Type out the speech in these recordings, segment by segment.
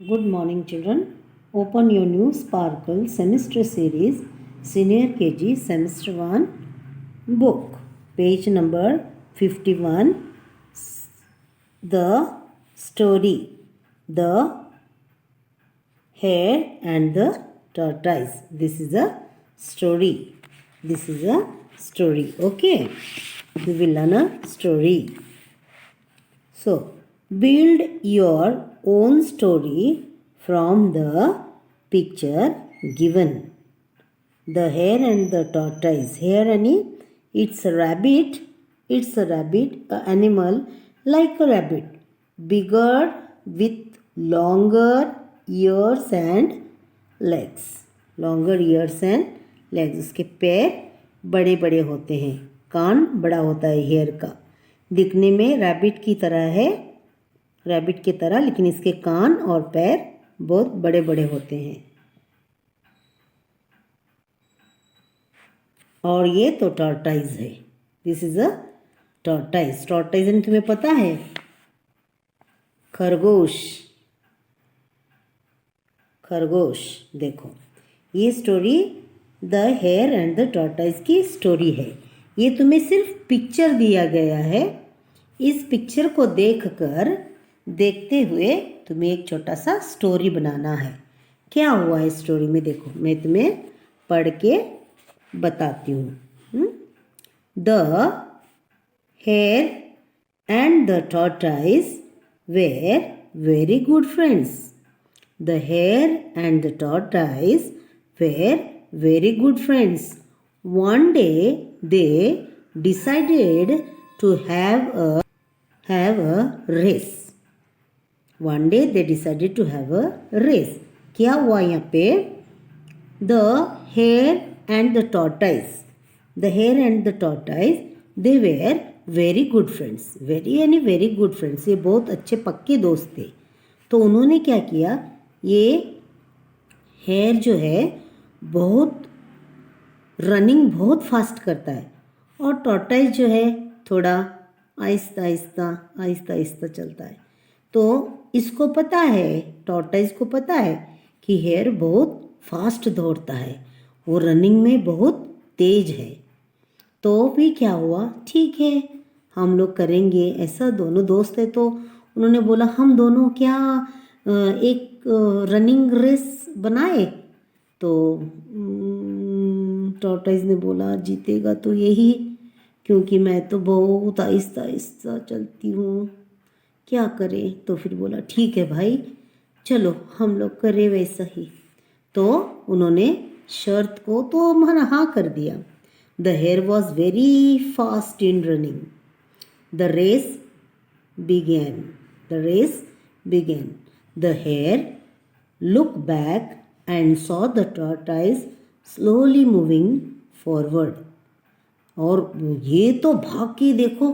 Good morning, children. Open your new Sparkle semester series, Senior KG Semester 1 book, page number 51. The story, the hare and the tortoise. This is a story. This is a story. Okay, we will learn a story. So, build your own story from the picture given. The hare and the tortoise. Hare ani, it's a rabbit. It's a rabbit, an animal like a rabbit, bigger with longer ears and legs. Longer ears and legs. उसके पैर बड़े बड़े होते हैं, कान बड़ा होता है hair का. दिखने में रैबिट की तरह है, रैबिट की तरह, लेकिन इसके कान और पैर बहुत बड़े बड़े होते हैं. और ये तो टॉर्टाइज है. This is a tortoise. Tortoise तुम्हें पता है, खरगोश. खरगोश. देखो, ये story the hare and the tortoise की स्टोरी है. ये तुम्हें सिर्फ पिक्चर दिया गया है. इस पिक्चर को देखकर, देखते हुए तुम्हें एक छोटा सा स्टोरी बनाना है. क्या हुआ है स्टोरी में, देखो मैं तुम्हें पढ़ के बताती हूँ. The hare and the tortoise were very good friends. The hare and the tortoise were very good friends. One day they decided to have a race. One day they decided to have a race. क्या हुआ यहाँ पे? The hare and the tortoise. The hare and the tortoise, they were very good friends. Very good friends. ये बहुत अच्छे पक्के दोस्त थे. तो उन्होंने क्या किया, ये हेयर जो है बहुत रनिंग बहुत फास्ट करता है, और टॉर्टाइज जो है थोड़ा आहिस्ता आहिस्ता आहिस्ता आहिस्ता चलता है. तो इसको पता है, टॉर्टाइज को पता है कि हेयर बहुत फास्ट दौड़ता है, वो रनिंग में बहुत तेज है. तो भी क्या हुआ, ठीक है हम लोग करेंगे ऐसा. दोनों दोस्त है तो उन्होंने बोला हम दोनों क्या एक रनिंग रेस बनाए. तो टॉर्टाइज ने बोला जीतेगा तो यही, क्योंकि मैं तो बहुत आहिस्ता आहिस्ता चलती हूँ, क्या करें. तो फिर बोला ठीक है भाई, चलो हम लोग करें वैसा ही. तो उन्होंने शर्त को तो माना हाँ कर दिया. The hare was very fast in running. The race began. The race began. The hare looked back and saw the tortoise slowly moving forward. और ये तो भाग के देखो,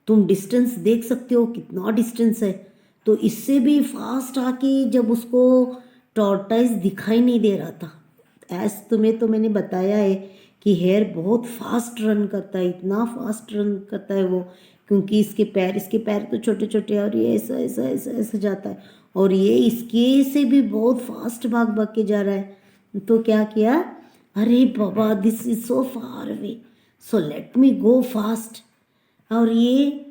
तुम डिस्टेंस देख सकते हो कितना डिस्टेंस है. तो इससे भी फास्ट आके जब उसको टॉर्टाइज दिखाई नहीं दे रहा था. ऐस तुम्हें तो मैंने बताया है कि हेयर बहुत फास्ट रन करता है, इतना फास्ट रन करता है वो, क्योंकि इसके पैर तो छोटे छोटे, और ये ऐसा ऐसा ऐसा ऐसा जाता है, और ये इसके से भी बहुत फास्ट भाग भाग के जा रहा है. तो क्या किया, अरे बाबा this is so far away, so let me go fast. और ये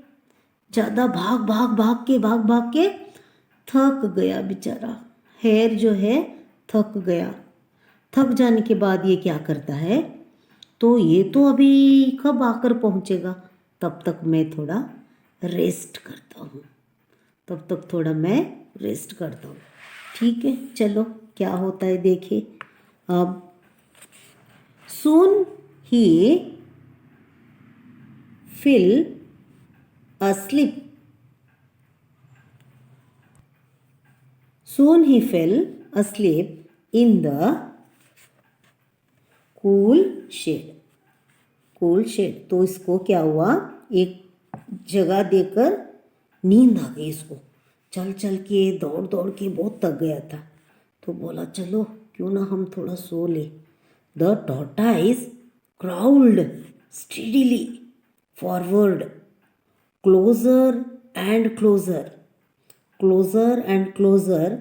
ज़्यादा भाग भाग के थक गया बेचारा. हेयर जो है थक गया. थक जाने के बाद ये क्या करता है, तो ये तो अभी कब आकर पहुंचेगा, तब तक मैं थोड़ा रेस्ट करता हूँ. तब तक थोड़ा मैं रेस्ट करता हूँ. ठीक है, चलो क्या होता है देखे. अब soon he fell asleep. Soon he fell asleep in the cool shade. Cool shade. तो इसको क्या हुआ, एक जगह देकर नींद आ गई इसको. चल चल के दौड़ दौड़ के बहुत थक गया था. तो बोला चलो क्यों ना हम थोड़ा सो ले. The tortoise crawled steadily forward, closer and closer, closer and closer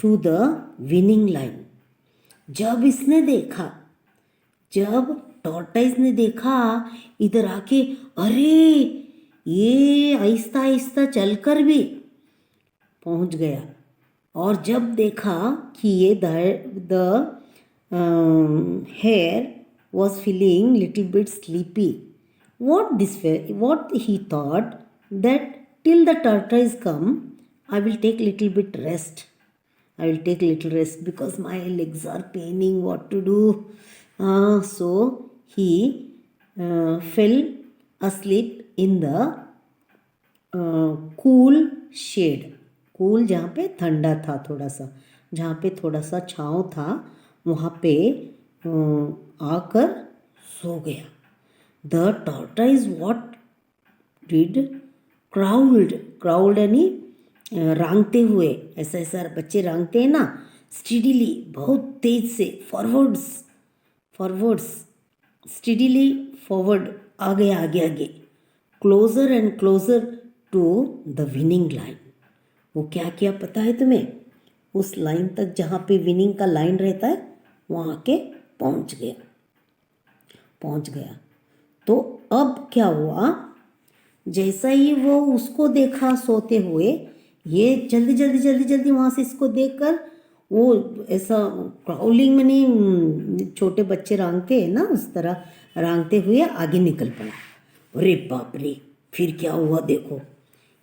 to the winning line. जब इसने देखा, जब टॉर्टाइस ने देखा इधर आके, अरे ये आहिस्ता आहिस्ता चलकर भी पहुंच गया, और जब देखा कि ये the hare was feeling little bit sleepy. What he thought, that till the tortoise come, I will take little bit rest. I will take little rest because my legs are paining. What to do? So he fell asleep in the cool shade. Cool जहाँ पे ठंडा था, थोड़ा सा जहाँ पे थोड़ा सा छाँव था वहाँ पे आकर सो गया. द टॉर्टाइज व्हाट डिड, क्राउल्ड यानी रांगते हुए, ऐसा ऐसा बच्चे रांगते हैं ना, स्टीडीली बहुत तेज से, फॉरवर्ड्स स्टीडीली फॉरवर्ड, आगे आगे आगे, closer and closer to the winning line. वो क्या किया पता है तुम्हें? उस लाइन तक जहाँ पे विनिंग का लाइन रहता है वहाँ के पहुँच गया. तो अब क्या हुआ, जैसा ही वो उसको देखा सोते हुए, ये जल्दी वहाँ से इसको देखकर वो ऐसा क्राउलिंग में नहीं, छोटे बच्चे रांगते हैं ना, उस तरह रांगते हुए आगे निकल पड़ा. अरे बाप रे, फिर क्या हुआ देखो,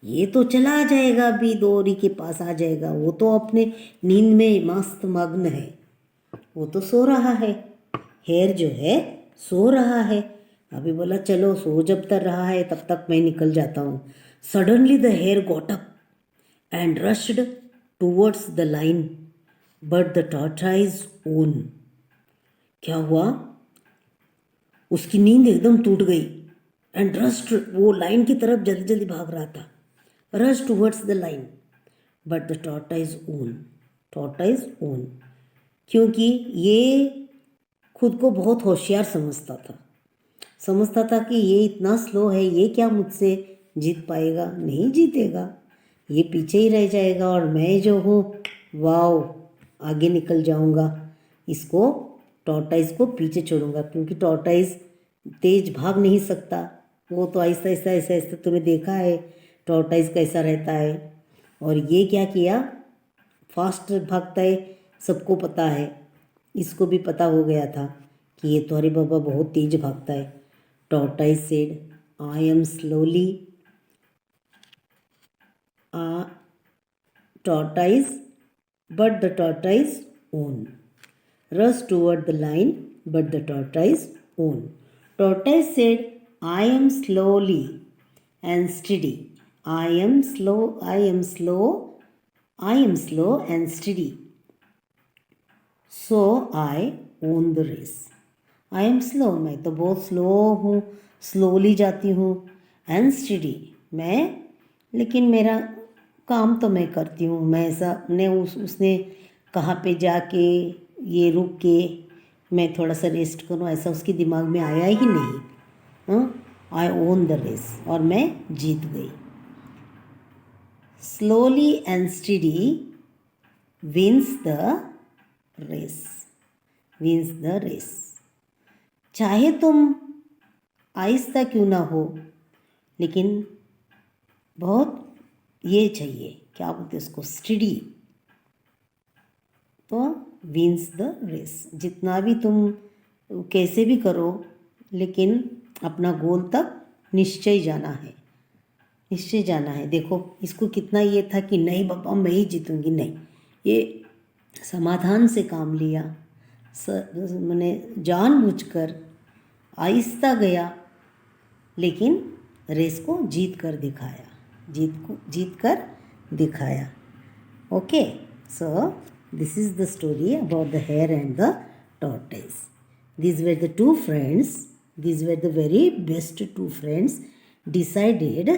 ये तो चला जाएगा, अभी दोरी के पास आ जाएगा. वो तो अपने नींद में मस्त मग्न है, वो तो सो रहा है. हेयर जो है सो रहा है. अभी बोला चलो सो जब तक रहा है तब तक मैं निकल जाता हूँ. Suddenly the hare got up and rushed towards the line, but the tortoise won. क्या हुआ, उसकी नींद एकदम टूट गई. एंड रश्ड, वो लाइन की तरफ जल्दी जल्दी भाग रहा था. Rush towards the line, but the tortoise own. क्योंकि ये खुद को बहुत होशियार समझता था कि ये इतना स्लो है, ये क्या मुझसे जीत पाएगा? नहीं जीतेगा, ये पीछे ही रह जाएगा, और मैं जो हूँ वाओ आगे निकल जाऊँगा. इसको टॉर्टाइज को पीछे छोड़ूंगा, क्योंकि टॉर्टाइज तेज भाग नहीं सकता. वो तो आहिस्ता आहिस्ता तुमने देखा है टॉर्टाइज कैसा रहता है. और ये क्या किया, फास्ट भागता है, सबको पता है. इसको भी पता हो गया था कि ये तो अरे बाबा बहुत तेज भागता है. Tortoise said, I am slowly tortoise, but the tortoise own. Rush toward the line, but the tortoise won. Tortoise said, I am slowly and steady. I am slow and steady. So I won the race. I am slow, मैं तो बहुत slow हूँ, slowly जाती हूँ. And study, मैं, लेकिन मेरा काम तो मैं करती हूँ. मैं ऐसा ने उसने कहाँ पे जाके ये रुक के मैं थोड़ा सा रेस्ट करूँ, ऐसा उसके दिमाग में आया ही नहीं. आई ओन द रेस, और मैं जीत गई. Slowly and steady wins the race. चाहे तुम आहिस्ता क्यों ना हो, लेकिन बहुत ये चाहिए, क्या बोलते उसको, स्टडी, तो विंस द रेस. जितना भी तुम कैसे भी करो, लेकिन अपना गोल तक निश्चय जाना है. देखो इसको कितना ये था कि नहीं बाबा मैं ही जीतूंगी. नहीं, ये समाधान से काम लिया, मैंने जानबूझकर आहिस्ता गया, लेकिन रेस को जीत कर दिखाया. Okay, so this is the story about the hare and the tortoise. These were the two friends. These were the very best two friends decided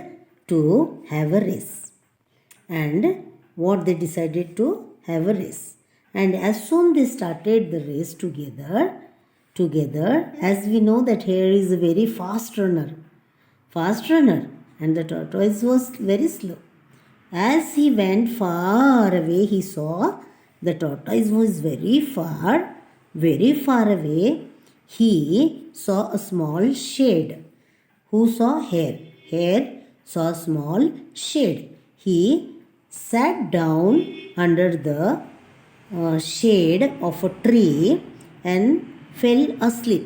to have a race. And what they decided to have a race. And as soon they started the race together, as we know that hare is a very fast runner, and the tortoise was very slow. As he went far away, he saw The tortoise was very far away. He saw a small shade. Who saw hare? Hare saw a small shade. He sat down under the shade of a tree and fell asleep.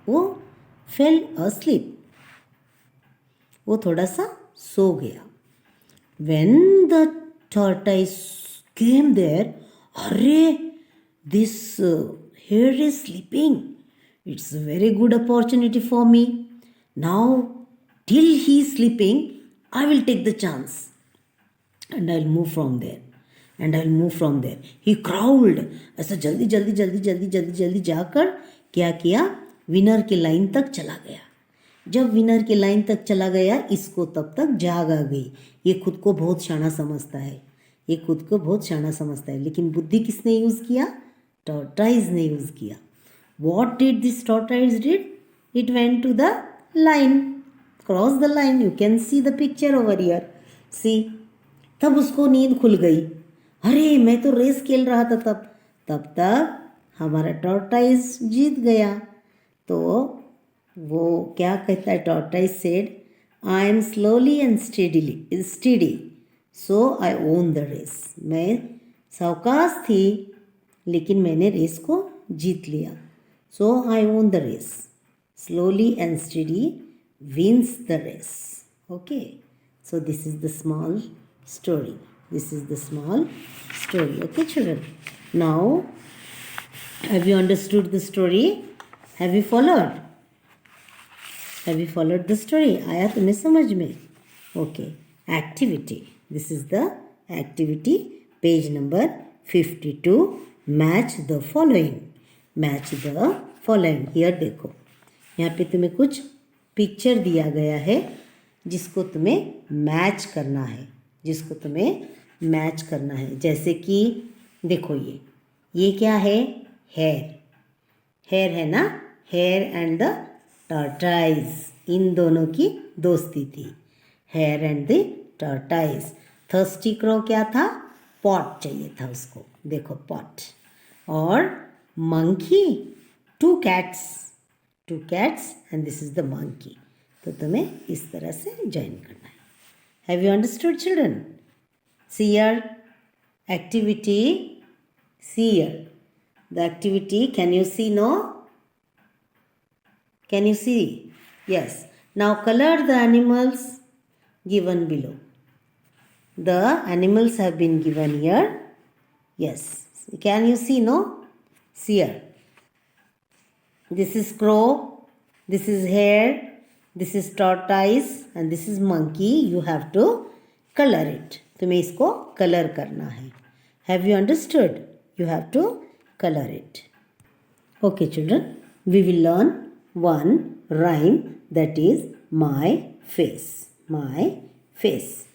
वो fell asleep. वो थोड़ा सा सो गया. When the tortoise came there, अरे, this hare is sleeping. It's a very good opportunity for me. Now, till he is sleeping, I will take the chance. And I'll move from there. And I'll move from there. He growled. ऐसा जल्दी जल्दी जल्दी जल्दी जल्दी जल्दी जाकर क्या किया? विनर की लाइन तक चला गया. जब विनर की लाइन तक चला गया, इसको तब तक जाग आ गई. ये खुद को बहुत शाना समझता है. ये खुद को बहुत शाना समझता है. लेकिन बुद्धि किसने यूज़ किया? टॉर्टाइज ने यूज़ किया. What did this tortoise did? It went to the line. Cross the line. You can see the picture over here. See. तब उसको नींद खुल गई. अरे, मैं तो रेस खेल रहा था तब तक हमारा टॉर्टाइज जीत गया. तो वो क्या कहता है? Tortoise said, I am slowly and steady so I won the race. मैं सावकाश थी लेकिन मैंने रेस को जीत लिया. So I won the race. Slowly and steady wins the race. Okay, so this is the small story. This is the small story. Okay, children. Now, have you understood the story? Have you followed? Have you followed the story? आया तुम्हें समझ में? Okay. Activity. This is the activity. Page number 52. Match the following. Match the following. Here देखो. यहाँ पे तुम्हें कुछ picture दिया गया है जिसको तुम्हें मैच करना है. जैसे कि देखो, ये क्या है? हेयर है ना. हेयर एंड द टॉर्टाइज, इन दोनों की दोस्ती थी. Hare and the tortoise. Thirsty crow क्या था? पॉट चाहिए था उसको. देखो, पॉट. और monkey, two cats and this is the monkey. तो तुम्हें इस तरह से ज्वाइन करना है. Have you understood, children? See here, activity. See here, the activity. Can you see? No? Can you see? Yes. Now color the animals given below. The animals have been given here. Yes. Can you see? No? See here. This is crow. This is hare. This is tortoise and this is monkey. You have to color it. तुम्हें इसको color करना है. Have you understood? You have to color it. Okay, children. We will learn one rhyme, that is my face. My face.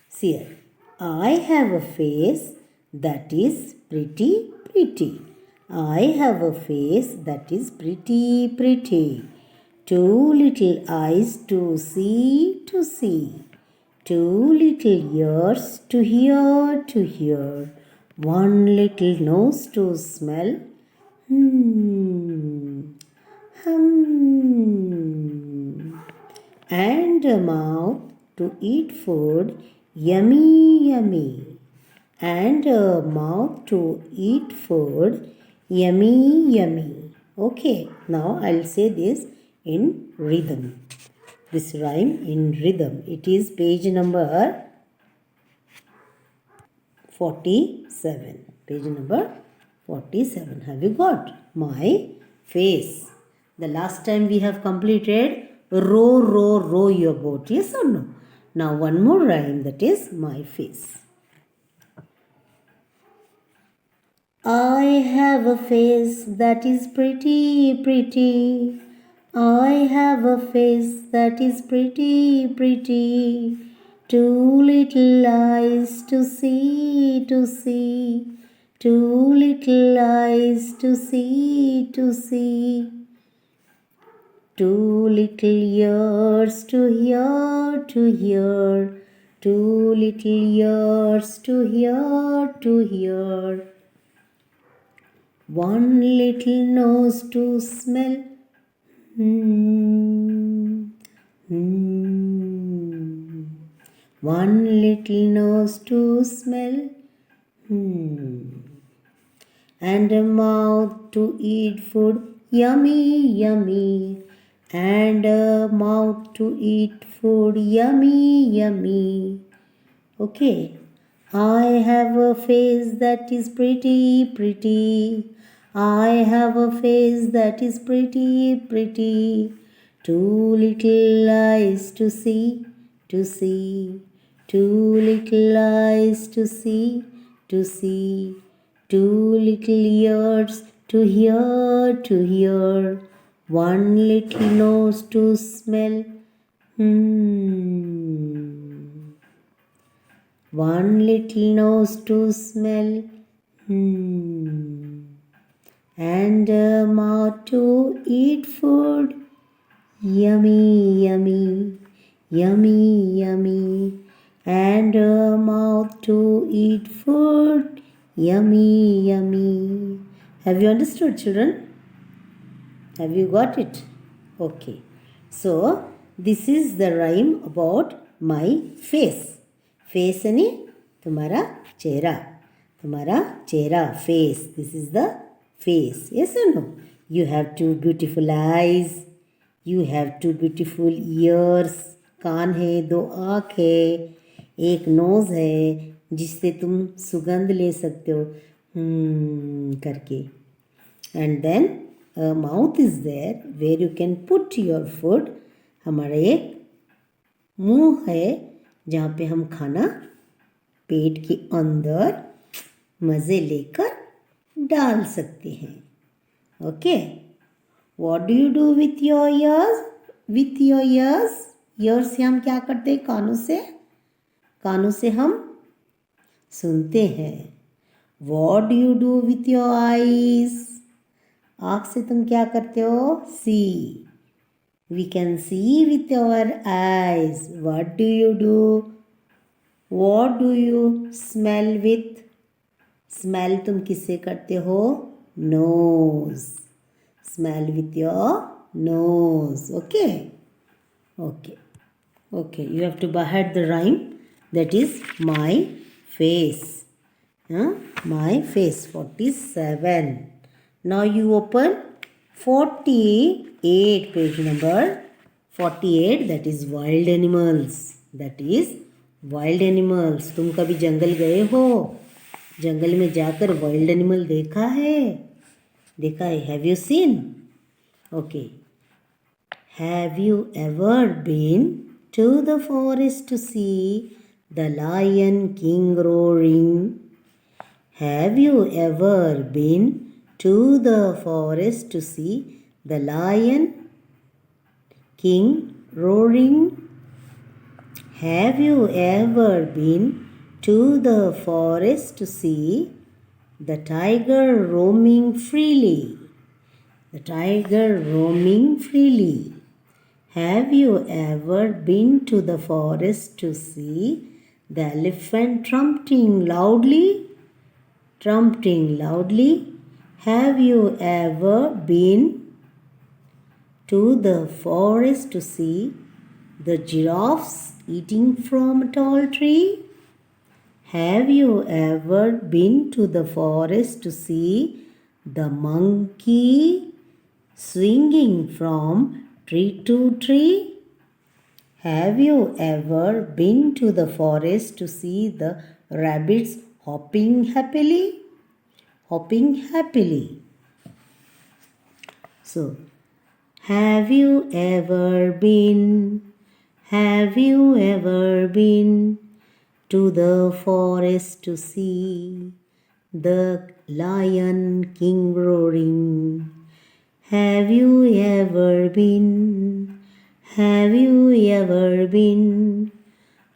See here. I have a face that is pretty. I have a face that is pretty. Two little eyes to see. Two little ears to hear. One little nose to smell. And a mouth to eat food. Yummy. And a mouth to eat food. Yummy. Okay, now I'll say this in rhythm. This rhyme in rhythm. It is page number 47. Page number 47. Have you got? My face. The last time we have completed row your boat. Yes or no? Now one more rhyme, that is my face. I have a face that is pretty. I have a face that is pretty. Two little eyes to see. Two little eyes to see. Two little ears to hear. Two little ears to hear. one little nose to smell. Hmm. Hmm. One little nose to smell. And a mouth to eat food. Yummy, yummy. And a mouth to eat food. Yummy, yummy. Okay. I have a face that is pretty, pretty. I have a face that is pretty, pretty. Two little eyes to see, to see. Two little eyes to see, to see. Two little ears to hear. One little nose to smell. One little nose to smell. And a mouth to eat food. Yummy, yummy, yummy, yummy. And a mouth to eat food. Yummy, yummy. Have you understood, children? Have you got it? Okay. So, this is the rhyme about my face. Face यानी तुम्हारा चेहरा, face. This is the face. Yes or no? You have two beautiful eyes. You have two beautiful ears. कान है, दो आँख है, एक knows है जिससे तुम सुगंध ले सकते हो करके. And then a mouth is there where you can put your food. हमारा एक मुंह है जहाँ पे हम खाना पेट के अंदर मज़े लेकर डाल सकते हैं. Okay. What do you do with your ears? With your ears से हम क्या करते हैं? कानों से हम सुनते हैं. What do you do with your eyes? आँख से तुम क्या करते हो? See. We can see with our eyes. What do you do? What do you smell with? Smell तुम किससे करते हो? Nose. Smell with your nose. Okay. You have to by-heart the rhyme. That is my face. My face. 47. Now you open 48, page number 48. That is wild animals. तुम कभी जंगल गए हो? जंगल में जाकर वाइल्ड एनिमल देखा है? Have you seen? Okay. Have you ever been to the forest to see the lion king roaring? Have you ever been to the forest to see the lion king roaring? Have you ever been to the forest to see the tiger roaming freely? Have you ever been to the forest to see the elephant trumpeting loudly? Have you ever been to the forest to see the giraffes eating from a tall tree? Have you ever been to the forest to see the monkey swinging from tree to tree? Have you ever been to the forest to see the rabbits hopping happily? So, have you ever been to the forest to see the lion king roaring? Have you ever been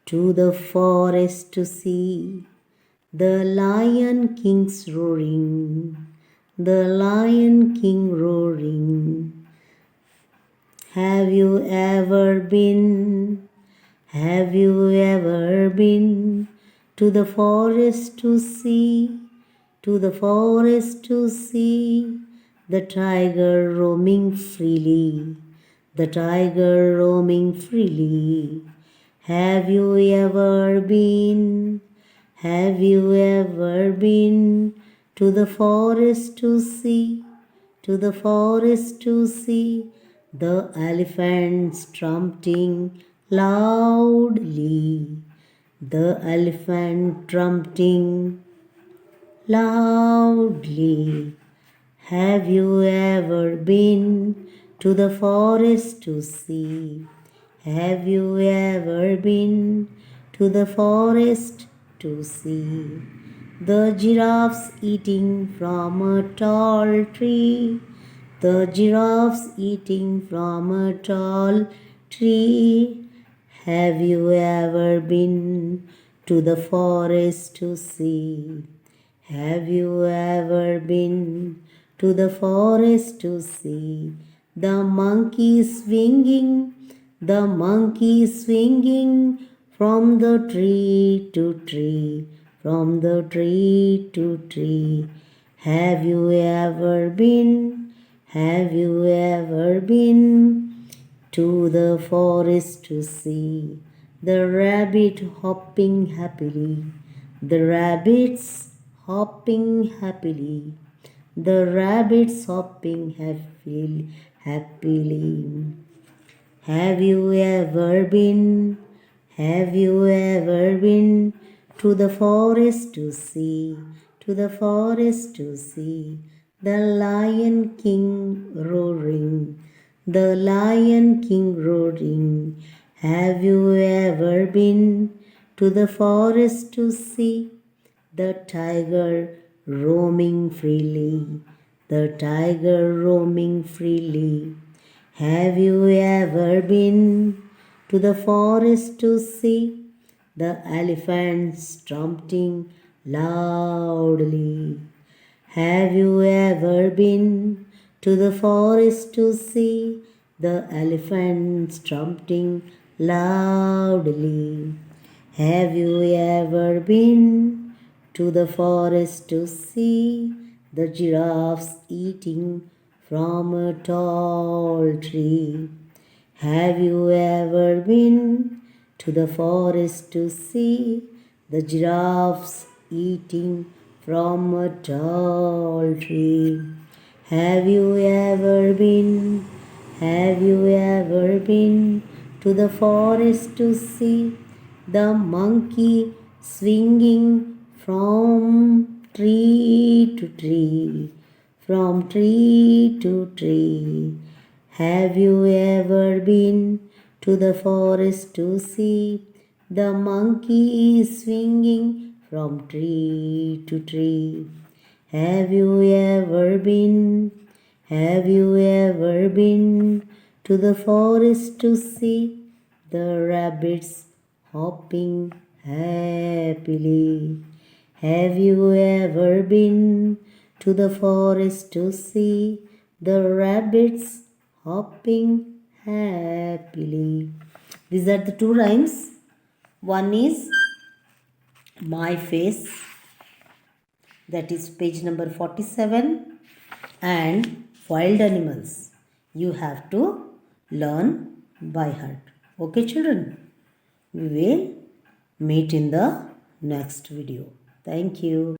to the forest to see the lion king's roaring? Have you ever been to the forest to see to the forest to see the tiger roaming freely, the tiger roaming freely. Have you ever been, have you ever been to the forest to see, to the forest to see the elephants trumpeting loudly, the elephant trumpeting loudly. Have you ever been to the forest to see? Have you ever been to the forest to see the giraffes eating from a tall tree? The giraffes eating from a tall tree. Have you ever been to the forest to see? Have you ever been to the forest to see the monkey swinging, the monkey swinging from the tree to tree, from the tree to tree? Have you ever been, have you ever been to the forest to see the rabbit hopping happily, the rabbits hopping happily, the rabbits hopping happily. Have you ever been, have you ever been to the forest to see, to the forest to see the lion king roaring, the lion king roaring? Have you ever been to the forest to see the tiger roaming freely, the tiger roaming freely? Have you ever been to the forest to see the elephants trumpeting loudly? Have you ever been to the forest to see the elephants trumpeting loudly? Have you ever been to the forest to see the giraffes eating from a tall tree? Have you ever been to the forest to see the giraffes eating from a tall tree? Have you ever been, have you ever been to the forest to see the monkey swinging from tree to tree, from tree to tree? Have you ever been to the forest to see the monkey swinging from tree to tree? Have you ever been, have you ever been to the forest to see the rabbits hopping happily? Have you ever been to the forest to see the rabbits hopping happily? These are the two rhymes. One is my face, that is page number 47, and wild animals. You have to learn by heart. Okay, children? We will meet in the next video. Thank you.